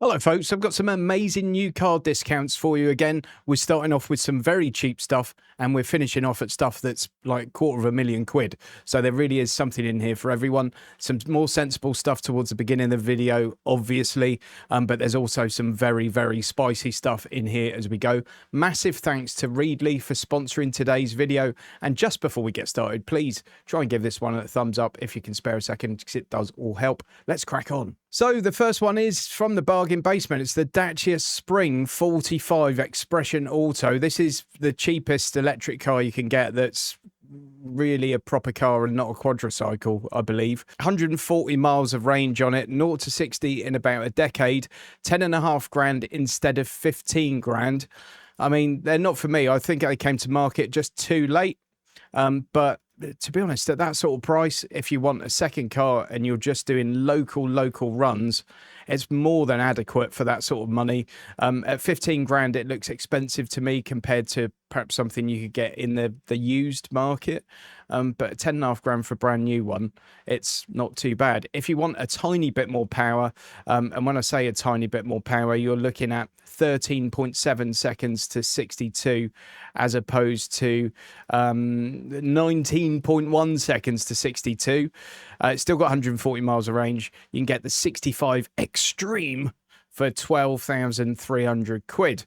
Hello folks, I've got some amazing new car discounts for you again. We're starting off with some very cheap stuff and we're finishing off at stuff that's like £250,000. So there really is something in here for everyone. Some more sensible stuff towards the beginning of the video, obviously, but there's also some very, very spicy stuff in here as we go. Massive thanks to 𝙇𝙄𝙉𝙆𝙎 for sponsoring today's video. And just before we get started, please try and give this one a thumbs up if you can spare a second, because it does all help. Let's crack on. So the first one is from the bargain basement. It's the Dacia Spring 45 Expression Auto. This is the cheapest electric car you can get that's really a proper car and not a quadricycle, I believe. 140 miles of range on it, 0 to 60 in about a decade, 10.5 grand instead of 15 grand. I mean, they're not for me. I think they came to market just too late. But to be honest, at that sort of price, if you want a second car and you're just doing local runs, it's more than adequate for that sort of money. At 15 grand, it looks expensive to me compared to perhaps something you could get in the used market. But 10.5 grand for a brand new one, it's not too bad. If you want a tiny bit more power, and when I say a tiny bit more power, you're looking at 13.7 seconds to 62 as opposed to 19.1 seconds to 62. It's still got 140 miles of range. You can get the 65 Extreme for 12,300 quid.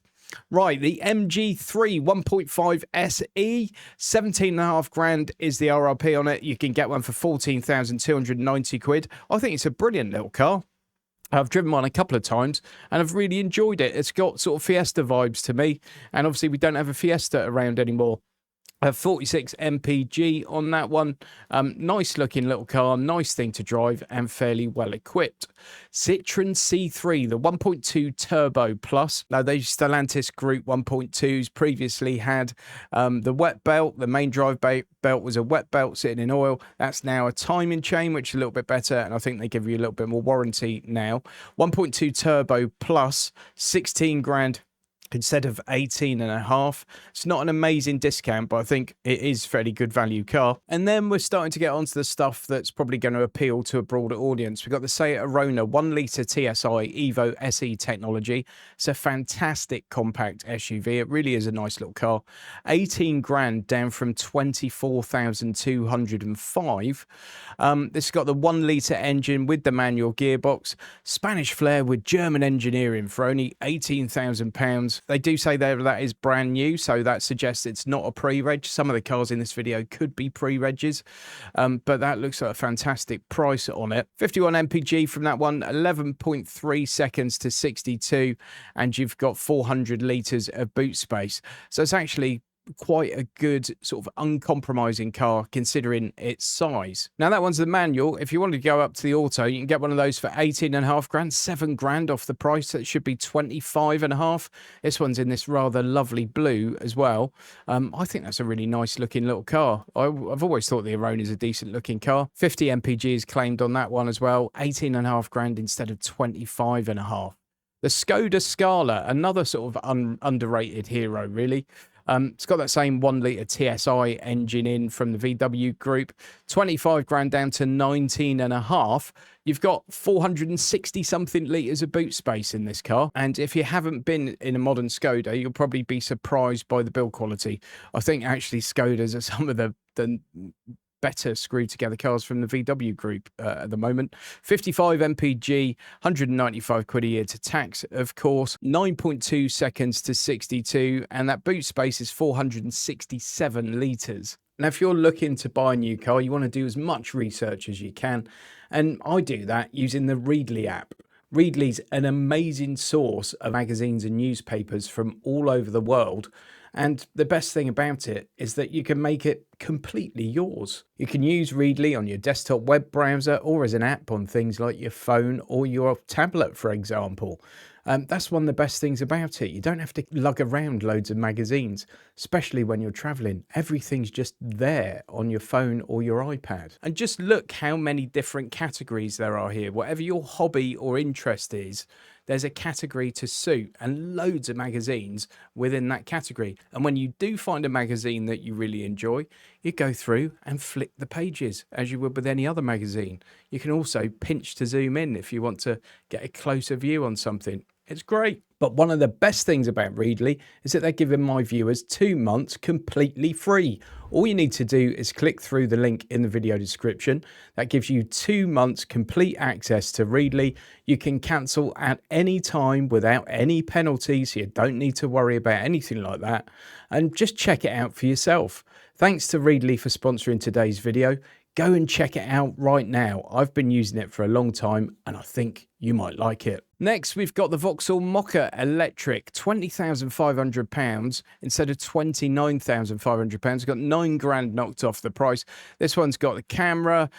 Right, the MG3 1.5 SE, 17.5 grand is the RRP on it. You can get one for 14,290 quid. I think it's a brilliant little car. I've driven one a couple of times and I've really enjoyed it. It's got sort of Fiesta vibes to me. And obviously we don't have a Fiesta around anymore. 46 mpg on that one. Nice looking little car, nice thing to drive and fairly well equipped. Citroen C3, the 1.2 Turbo Plus. Now those Stellantis Group 1.2s previously had the wet belt. The main drive belt was a wet belt sitting in oil. That's now a timing chain, which is a little bit better, and I think they give you a little bit more warranty now. 1.2 Turbo Plus, 16 grand instead of 18.5. It's not an amazing discount, but I think it is fairly good value car. And then we're starting to get onto the stuff that's probably going to appeal to a broader audience. We've got the Seat Arona 1 litre TSI Evo SE technology. It's a fantastic compact SUV. It really is a nice little car. 18 grand down from 24,205. This has got the 1 litre engine with the manual gearbox. Spanish flair with German engineering for only £18,000. They do say there that is brand new, so that suggests it's not a pre-reg. Some of the cars in this video could be pre-regs, but that looks like a fantastic price on it. 51 mpg from that one, 11.3 seconds to 62, and you've got 400 litres of boot space. So it's actually quite a good sort of uncompromising car considering its size. Now that one's the manual. If you wanted to go up to the auto, you can get one of those for 18.5 grand, 7 grand off the price. That should be 25.5. This one's in this rather lovely blue as well. I think that's a really nice looking little car. I've always thought the Arona is a decent looking car. 50 mpg is claimed on that one as well, 18.5 grand instead of 25.5. The Skoda Scala, another sort of underrated hero really. It's got that same 1 litre TSI engine in from the VW Group, 25 grand down to 19.5. You've got 460 something litres of boot space in this car. And if you haven't been in a modern Skoda, you'll probably be surprised by the build quality. I think actually Skodas are some of the better screwed together cars from the VW Group at the moment. 55 mpg, 195 quid a year to tax, of course. 9.2 seconds to 62, and that boot space is 467 litres. Now, if you're looking to buy a new car, you want to do as much research as you can, and I do that using the 𝙇𝙉𝙉𝙆𝙆 app. 𝙇𝙉𝙉's an amazing source of magazines and newspapers from all over the world. And the best thing about it is that you can make it completely yours. You can use 𝙇𝙉𝙉 on your desktop web browser or as an app on things like your phone or your tablet, for example. That's one of the best things about it. You don't have to lug around loads of magazines, especially when you're traveling. Everything's just there on your phone or your iPad. And just look how many different categories there are here. Whatever your hobby or interest is, there's a category to suit and loads of magazines within that category. And when you do find a magazine that you really enjoy, you go through and flick the pages as you would with any other magazine. You can also pinch to zoom in if you want to get a closer view on something. It's great. But one of the best things about Readly is that they're giving my viewers 2 months completely free. All you need to do is click through the link in the video description. That gives you 2 months complete access to Readly. You can cancel at any time without any penalties. So you don't need to worry about anything like that. And just check it out for yourself. Thanks to Readly for sponsoring today's video. Go and check it out right now. I've been using it for a long time and I think you might like it. Next, we've got the Vauxhall Mokka Electric, £20,500 instead of £29,500. It's got 9 grand knocked off the price. This one's got the camera,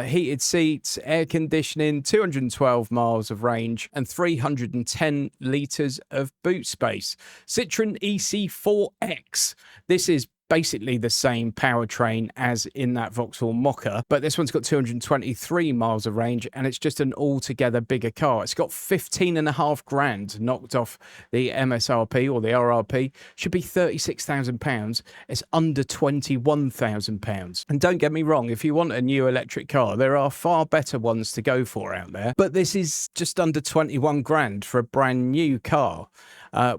heated seats, air conditioning, 212 miles of range and 310 litres of boot space. Citroen EC4X. This is basically the same powertrain as in that Vauxhall Mokka, but this one's got 223 miles of range and it's just an altogether bigger car. It's got 15.5 grand knocked off the MSRP or the RRP. Should be £36,000. It's under £21,000. And don't get me wrong, if you want a new electric car, there are far better ones to go for out there, but this is just under 21 grand for a brand new car.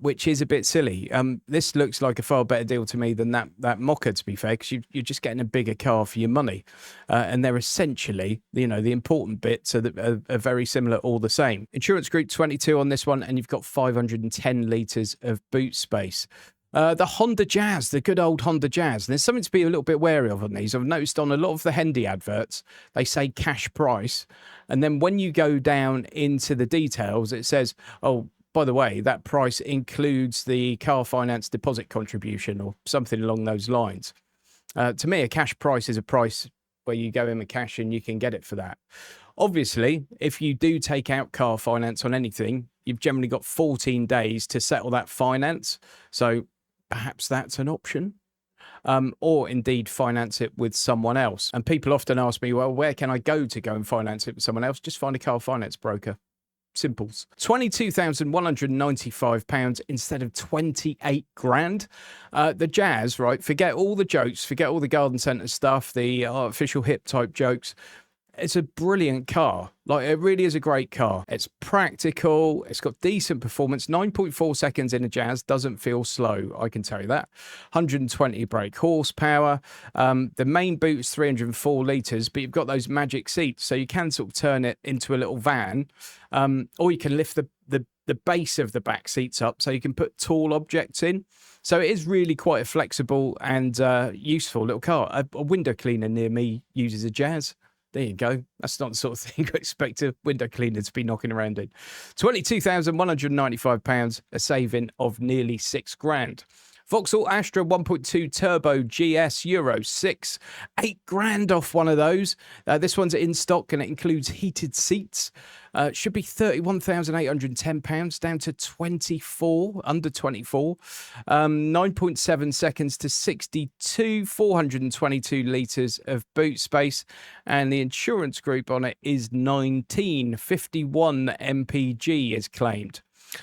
Which is a bit silly. This looks like a far better deal to me than that Mokka, to be fair, because you're just getting a bigger car for your money. And they're essentially, the important bits are very similar, all the same. Insurance Group 22 on this one, and you've got 510 litres of boot space. The Honda Jazz, the good old Honda Jazz. And there's something to be a little bit wary of on these. I've noticed on a lot of the Hendy adverts, they say cash price. And then when you go down into the details, it says, oh, by the way, that price includes the car finance deposit contribution or something along those lines. To me, a cash price is a price where you go in with cash and you can get it for that. Obviously, if you do take out car finance on anything, you've generally got 14 days to settle that finance. So perhaps that's an option. Or indeed finance it with someone else. And people often ask me, well, where can I go and finance it with someone else? Just find a car finance broker. Simples. £22,195 instead of 28 grand. The Jazz, right? Forget all the jokes, forget all the garden centre stuff, the artificial hip type jokes. It's a brilliant car. Like, it really is a great car. It's practical. It's got decent performance. 9.4 seconds in a Jazz doesn't feel slow, I can tell you that. 120 brake horsepower. The main boot is 304 litres, but you've got those magic seats, so you can sort of turn it into a little van, or you can lift the base of the back seats up so you can put tall objects in. So it is really quite a flexible and useful little car. A window cleaner near me uses a Jazz. There you go. That's not the sort of thing I expect a window cleaner to be knocking around in. £22,195, a saving of nearly 6 grand. Vauxhall Astra 1.2 Turbo GS Euro 6, 8 grand off one of those. This one's in stock and it includes heated seats. Should be £31,810 down to 24, under 24. 9.7 seconds to 62, 422 litres of boot space. And the insurance group on it is 1951 MPG is claimed.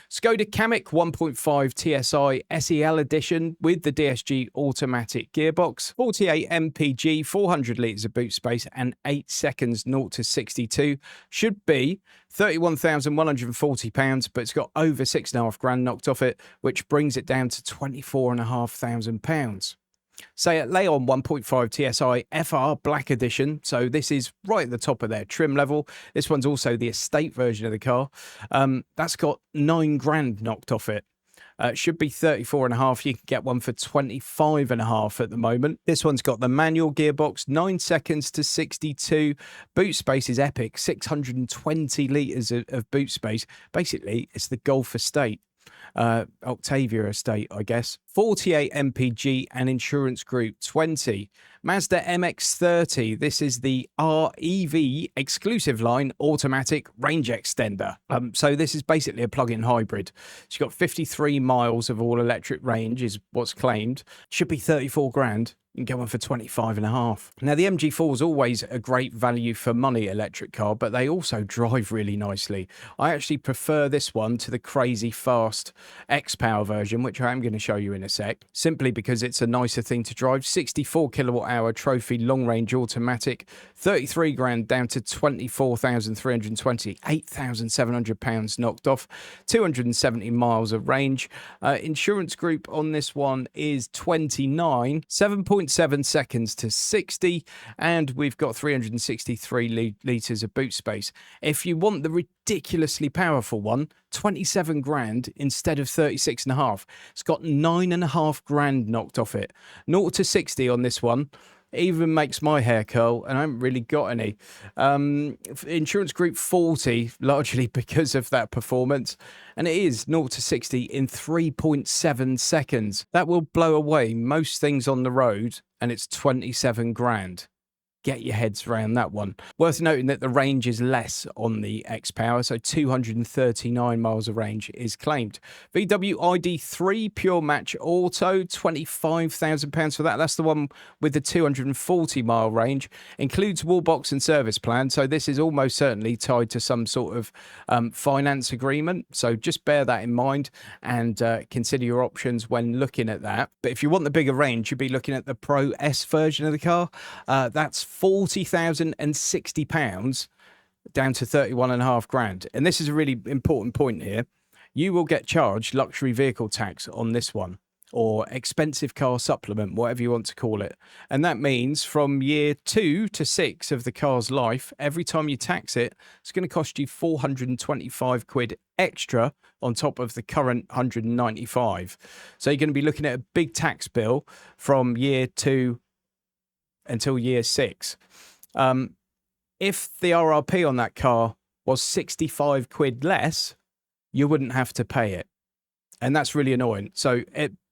Skoda Kamiq 1.5 TSI SEL edition with the DSG automatic gearbox, 48 mpg, 400 litres of boot space and 8 seconds 0 to 62. Should be £31,140, but it's got over 6.5 grand knocked off it, which brings it down to £24,500. Seat Leon 1.5 TSI FR Black Edition. So this is right at the top of their trim level. This one's also the estate version of the car. That's got 9 grand knocked off it. Should be 34.5. You can get one for 25.5 at the moment. This one's got the manual gearbox, 9 seconds to 62. Boot space is epic, 620 litres of boot space. Basically, it's the Golf estate. Octavia estate, I guess. 48 mpg and insurance group 20. Mazda MX-30. This is the REV exclusive line automatic range extender. So this is basically a plug-in hybrid. It's got 53 miles of all-electric range is what's claimed. Should be 34 grand. You can get one for 25.5. Now, the MG4 is always a great value for money electric car, but they also drive really nicely. I actually prefer this one to the crazy fast X-Power version, which I am going to show you in a sec, simply because it's a nicer thing to drive. 64 kilowatt hour trophy long range automatic, 33 grand down to 24,320, 8,700 pounds knocked off, 270 miles of range. Insurance group on this one is 29, 7.7 seconds to 60, and we've got 363 litres of boot space. If you want the ridiculously powerful one, 27 grand instead of 36.5. It's got 9.5 grand knocked off it. 0 to 60 on this one. Even makes my hair curl, and I haven't really got any. Insurance group 40, largely because of that performance, and it is 0 to 60 in 3.7 seconds. That will blow away most things on the road, and it's 27 grand. Get your heads around that one. Worth noting that the range is less on the X-Power, so 239 miles of range is claimed. VW ID3 Pure Match Auto, £25,000 for that. That's the one with the 240 mile range. Includes wall box and service plan, so this is almost certainly tied to some sort of finance agreement. So just bear that in mind and consider your options when looking at that. But if you want the bigger range, you'd be looking at the Pro S version of the car. That's £40,060 down to 31.5 grand. And this is a really important point here. You will get charged luxury vehicle tax on this one, or expensive car supplement, whatever you want to call it. And that means from year 2 to 6 of the car's life, every time you tax it, it's going to cost you 425 quid extra on top of the current 195. So you're going to be looking at a big tax bill from year 2 until year 6. If the RRP on that car was 65 quid less, you wouldn't have to pay it. And that's really annoying. So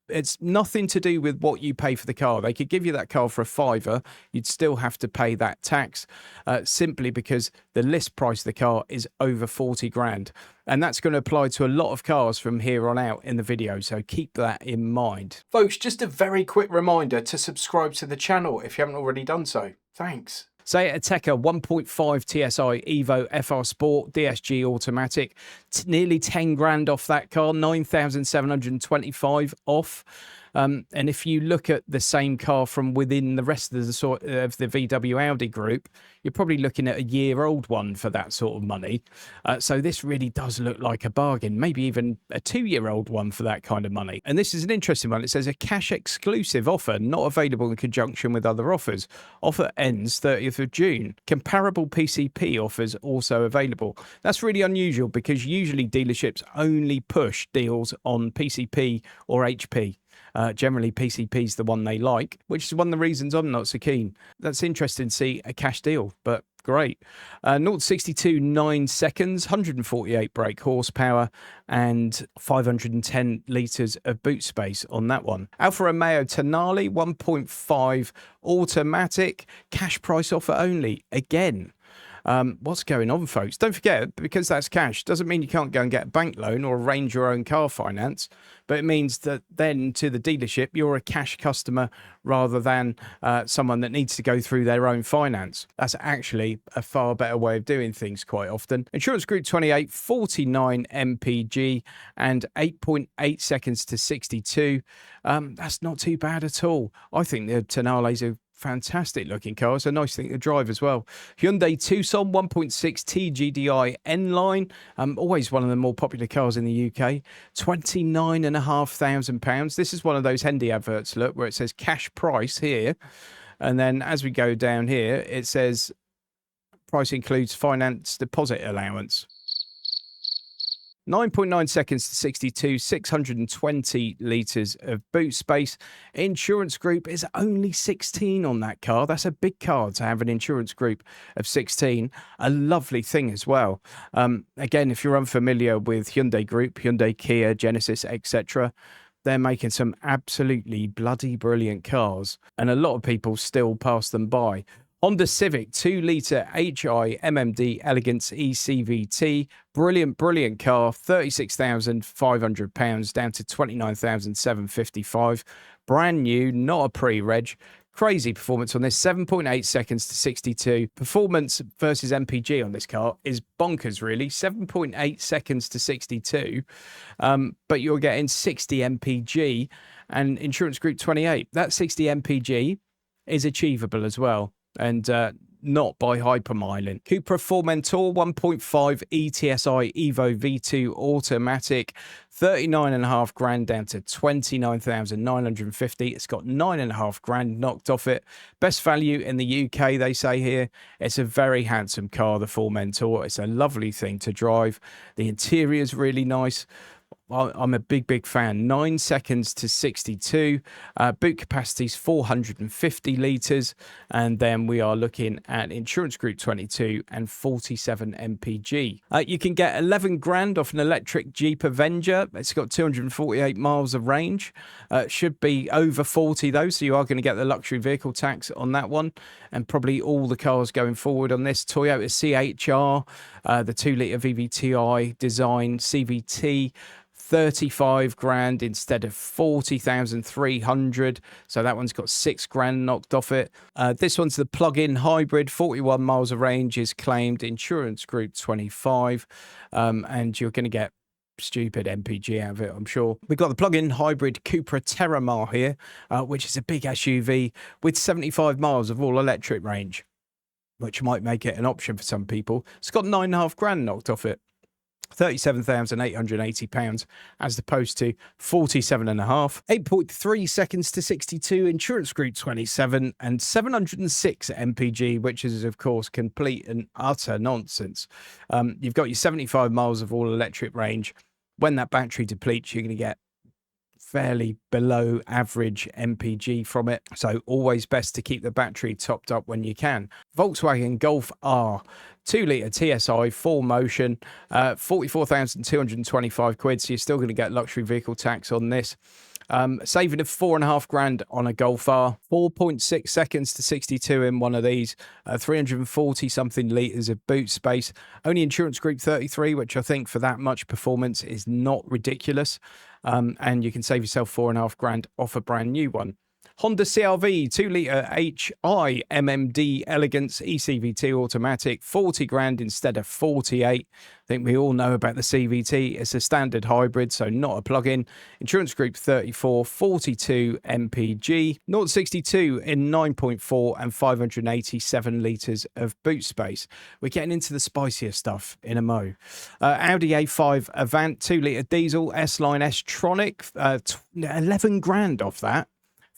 it's nothing to do with what you pay for the car. They could give you that car for a £5, you'd still have to pay that tax simply because the list price of the car is over 40 grand. And that's going to apply to a lot of cars from here on out in the video, so keep that in mind. Folks, just a very quick reminder to subscribe to the channel if you haven't already done so. Thanks. Seat Ateca 1.5 TSI Evo FR Sport DSG automatic, nearly 10 grand off that car, 9,725 off. And if you look at the same car from within the rest of the VW Audi group, you're probably looking at a year-old one for that sort of money. So this really does look like a bargain, maybe even a 2-year-old one for that kind of money. And this is an interesting one. It says a cash exclusive offer, not available in conjunction with other offers. Offer ends 30th of June. Comparable PCP offers also available. That's really unusual because usually dealerships only push deals on PCP or HP. Generally, PCP's the one they like, which is one of the reasons I'm not so keen. That's interesting to see a cash deal, but great. 0 to 62, 9 seconds, 148 brake horsepower, and 510 litres of boot space on that one. Alfa Romeo Tonale 1.5 automatic, cash price offer only. Again, what's going on, folks? Don't forget, because that's cash doesn't mean you can't go and get a bank loan or arrange your own car finance, but it means that then to the dealership you're a cash customer rather than someone that needs to go through their own finance. That's actually a far better way of doing things quite often. Insurance Group 28, 49 mpg and 8.8 seconds to 62. That's not too bad at all. I think the Tonales are fantastic looking car. It's a nice thing to drive as well. Hyundai Tucson 1.6 TGDI N-Line, always one of the more popular cars in the UK. £29,500. This is one of those Hendy adverts, look, where it says cash price here, and then as we go down here it says price includes finance deposit allowance. 9.9 seconds to 62, 620 litres of boot space. Insurance group is only 16 on that car. That's a big car to have an insurance group of 16. A lovely thing as well. Again, if you're unfamiliar with Hyundai Group, Hyundai, Kia, Genesis, etc., they're making some absolutely bloody brilliant cars, and a lot of people still pass them by. Honda Civic 2-litre 𝙰𝙁𝙁𝙄𝙇𝙄𝙼𝙆 ECVT. Brilliant car. £36,500 down to £29,755. Brand new, not a pre-reg. Crazy performance on this. 7.8 seconds to 62. Performance versus MPG on this car is bonkers, really. 7.8 seconds to 62. But you're getting 60 MPG and insurance group 28. That 60 MPG is achievable as well, and not by hypermiling. Cupra Formentor 1.5 ETSI Evo V2 automatic, 39.5 grand down to 29,950. It's got 9.5 grand knocked off it. Best value in the UK, they say here. It's a very handsome car, the Formentor. It's a lovely thing to drive. The interior is really nice. I'm a big fan. 9 seconds to 62. Boot capacity is 450 litres. And then we are looking at insurance group 22 and 47 MPG. You can get 11 grand off an electric Jeep Avenger. It's got 248 miles of range. Should be over 40 though, so you are going to get the luxury vehicle tax on that one. And probably all the cars going forward on this. Toyota CHR, the 2-litre VVTi design CVT. 35 grand instead of 40,300. So that one's got 6 grand knocked off it. This one's the plug-in hybrid. 41 miles of range is claimed. Insurance group 25. And you're going to get stupid MPG out of it, I'm sure. We've got the plug-in hybrid Cupra Terramar here, which is a big SUV with 75 miles of all-electric range, which might make it an option for some people. It's got 9.5 grand knocked off it. £37,880 as opposed to 47.5. 8.3 seconds to 62, insurance group 27, and 706 MPG, which is of course complete and utter nonsense. You've got your 75 miles of all electric range. When that battery depletes, you're going to get fairly below average MPG from it, so always best to keep the battery topped up when you can. Volkswagen Golf R 2-litre TSI 4Motion, 44,225 quid, so you're still going to get luxury vehicle tax on this. Saving of 4.5 grand on a Golf R, 4.6 seconds to 62 in one of these, 340 something litres of boot space, only insurance group 33, which I think for that much performance is not ridiculous. And you can save yourself 4.5 grand off a brand new one. Honda CR-V 2-litre 𝐻𝑖 Elegance ECVT automatic, 40 grand instead of 48. I think we all know about the CVT. It's a standard hybrid, so not a plug-in. Insurance group 34, 42 MPG, 0-62 in 9.4 and 587 litres of boot space. We're getting into the spicier stuff in a mo. Audi A5 Avant 2-litre diesel S-Line S-Tronic, 11 grand off that.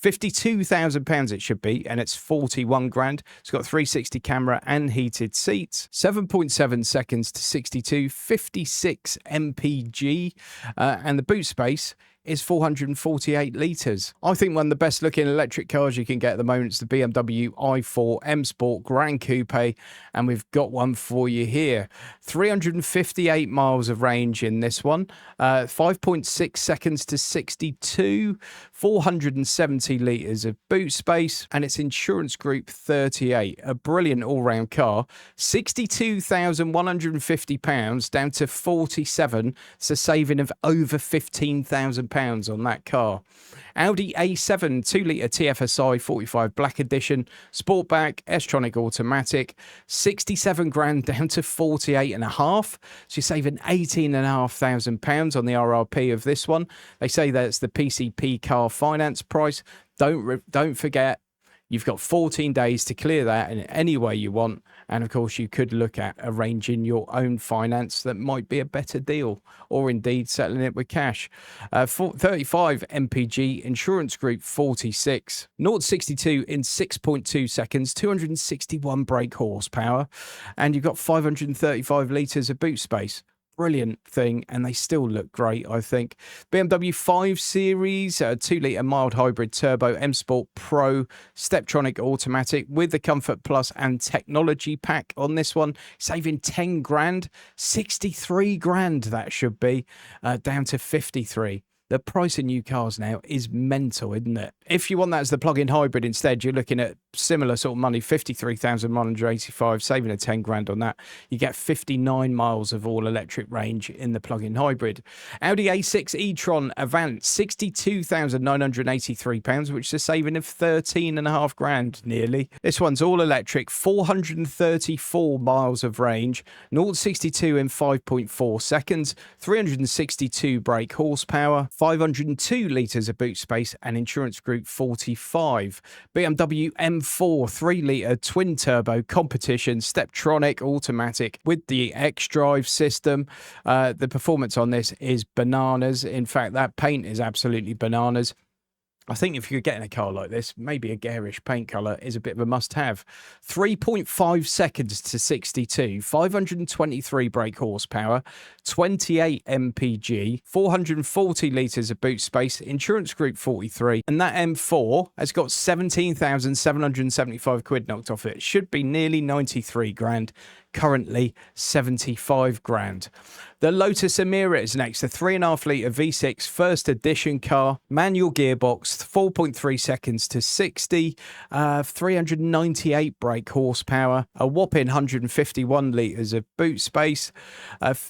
£52,000 it should be, and it's 41 grand. It's got 360 camera and heated seats. 7.7 seconds to 62, 56 MPG, and the boot space is 448 litres. I think one of the best looking electric cars you can get at the moment is the BMW i4 M Sport Grand Coupe, and we've got one for you here. 358 miles of range in this one, 5.6 seconds to 62, 470 litres of boot space, and it's insurance group 38. A brilliant all-round car. £62,150 down to 47. It's a saving of over £15,000 on that car. Audi A7 2-litre TFSI 45 Black Edition, Sportback, S-Tronic automatic, 67 grand down to 48.5. So you're saving £18,500 on the RRP of this one. They say that's the PCP car finance price. Don't forget, you've got 14 days to clear that in any way you want. And of course, you could look at arranging your own finance that might be a better deal, or indeed settling it with cash. 35 MPG, insurance group 46, 0-62 in 6.2 seconds, 261 brake horsepower, and you've got 535 litres of boot space. Brilliant thing, and they still look great, I think. BMW 5 Series, 2-litre mild hybrid turbo M Sport Pro Steptronic automatic with the Comfort Plus and technology pack on this one, saving 10 grand, 63 grand that should be, down to 53. The price of new cars now is mental, isn't it? If you want that as the plug-in hybrid instead, you're looking at similar sort of money, 53,185, saving a 10 grand on that. You get 59 miles of all-electric range in the plug-in hybrid. Audi A6 e-tron Avant, £62,983, which is a saving of 13.5 grand nearly. This one's all-electric, 434 miles of range, 0-62 in 5.4 seconds, 362 brake horsepower, 502 litres of boot space, and insurance group 45. BMW M4 3-litre twin-turbo competition, Steptronic automatic with the xDrive system. The performance on this is bananas. In fact, that paint is absolutely bananas. I think if you're getting a car like this, maybe a garish paint colour is a bit of a must-have. 3.5 seconds to 62, 523 brake horsepower, 28 mpg, 440 litres of boot space, insurance group 43, and that M4 has got 17,775 quid knocked off it. Should be nearly 93 grand. Currently 75 grand. The Lotus Emira is next, a 3.5 litre V6 first edition car, manual gearbox, 4.3 seconds to 60, 398 brake horsepower, a whopping 151 litres of boot space,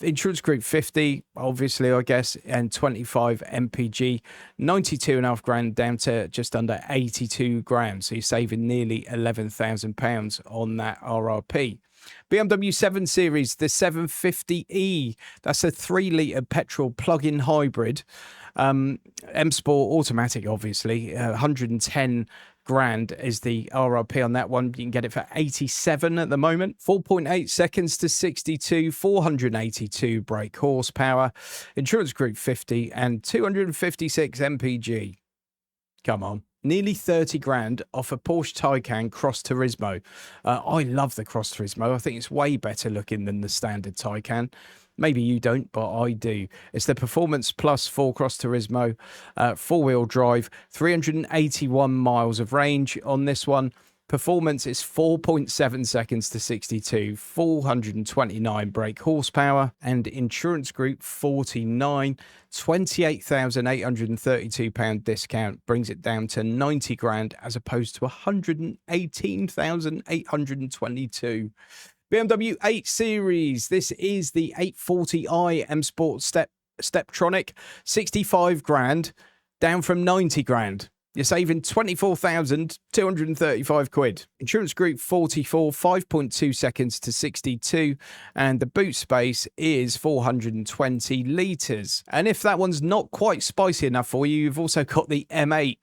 insurance group 50, obviously, I guess, and 25 mpg, 92.5 grand down to just under 82 grand. So you're saving nearly £11,000 on that RRP. BMW 7 Series, the 750e, that's a 3-litre petrol plug-in hybrid. M Sport automatic, obviously, 110 grand is the RRP on that one. You can get it for 87 at the moment. 4.8 seconds to 62, 482 brake horsepower, insurance group 50, and 256 mpg. Come on. Nearly 30 grand off a Porsche Taycan Cross Turismo. I love the Cross Turismo. I think it's way better looking than the standard Taycan. Maybe you don't, but I do. It's the Performance Plus 4 Cross Turismo, 4-wheel drive, 381 miles of range on this one. Performance is 4.7 seconds to 62, 429 brake horsepower, and insurance group 49, £28,832 discount brings it down to 90 grand as opposed to 118,822. BMW 8 Series. This is the 840i M Sport Steptronic, 65 grand, down from 90 grand. You're saving 24,235 quid. Insurance group 44, 5.2 seconds to 62, and the boot space is 420 litres. And if that one's not quite spicy enough for you, you've also got the M8.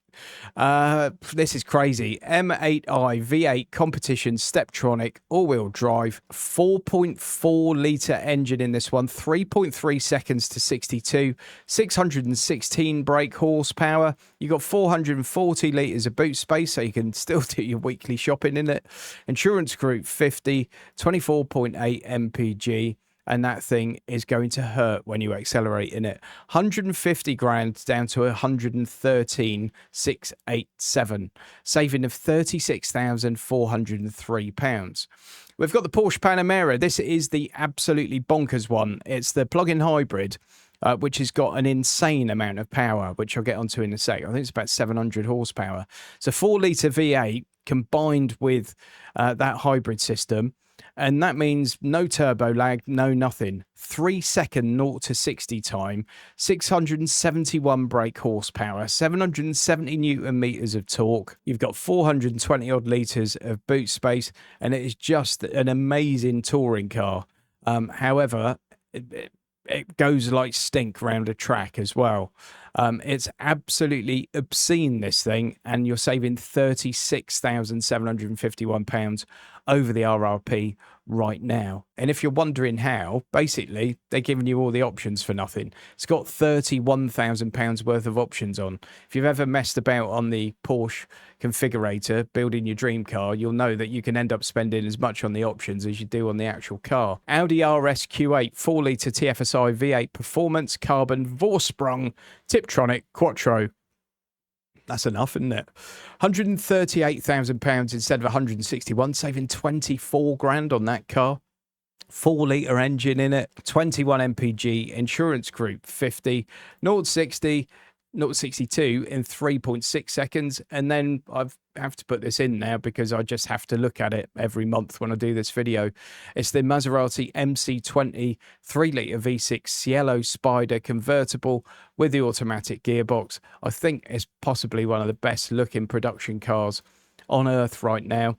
This is crazy. M8i V8 competition Steptronic all-wheel drive, 4.4 litre engine in this one, 3.3 seconds to 62, 616 brake horsepower. You got 440 litres of boot space, so you can still do your weekly shopping in it. Insurance group 50, 24.8 mpg. And that thing is going to hurt when you accelerate in it. 150 grand down to 113,687, saving of £36,403. We've got the Porsche Panamera. This is the absolutely bonkers one. It's the plug-in hybrid, which has got an insane amount of power, which I'll get onto in a sec. I think it's about 700 horsepower. It's a 4-litre V8 combined with that hybrid system. And that means no turbo lag, no nothing. 3-second 0 to 60 time, 671 brake horsepower, 770 newton meters of torque. You've got 420 odd litres of boot space, and it is just an amazing touring car. However, it goes like stink round a track as well. It's absolutely obscene, this thing, and you're saving £36,751 over the RRP right now. And if you're wondering how, basically, they're giving you all the options for nothing. It's got £31,000 worth of options on. If you've ever messed about on the Porsche configurator building your dream car, you'll know that you can end up spending as much on the options as you do on the actual car. Audi RS Q8 4-litre TFSI V8 Performance Carbon Vorsprung Tiptronic Quattro. That's enough, isn't it? £138,000 instead of 161, saving 24 grand on that car. 4-litre engine in it, 21 mpg, insurance group 50, 0 60 0-62 in 3.6 seconds. And then I have to put this in now because I just have to look at it every month when I do this video. It's the Maserati MC20 3-litre V6 Cielo Spider convertible with the automatic gearbox. I think it's possibly one of the best looking production cars on earth right now.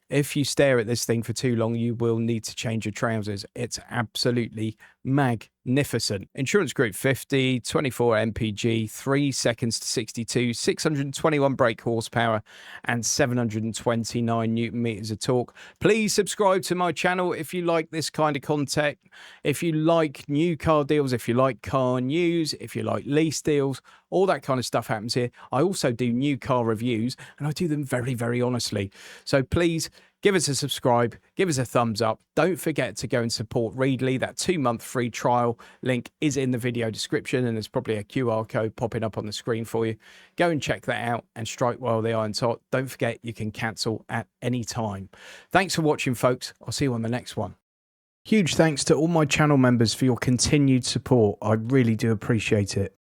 If you stare at this thing for too long, you will need to change your trousers. It's absolutely magnificent. Insurance group 50, 24 mpg, 3 seconds to 62, 621 brake horsepower, and 729 newton meters of torque. Please subscribe to my channel if you like this kind of content. If you like new car deals, if you like car news, if you like lease deals, all that kind of stuff happens here. I also do new car reviews, and I do them very, very honestly. So please give us a subscribe, give us a thumbs up. Don't forget to go and support Readly. That 2-month free trial link is in the video description, and there's probably a QR code popping up on the screen for you. Go and check that out and strike while the iron's hot. Don't forget you can cancel at any time. Thanks for watching, folks. I'll see you on the next one. Huge thanks to all my channel members for your continued support. I really do appreciate it.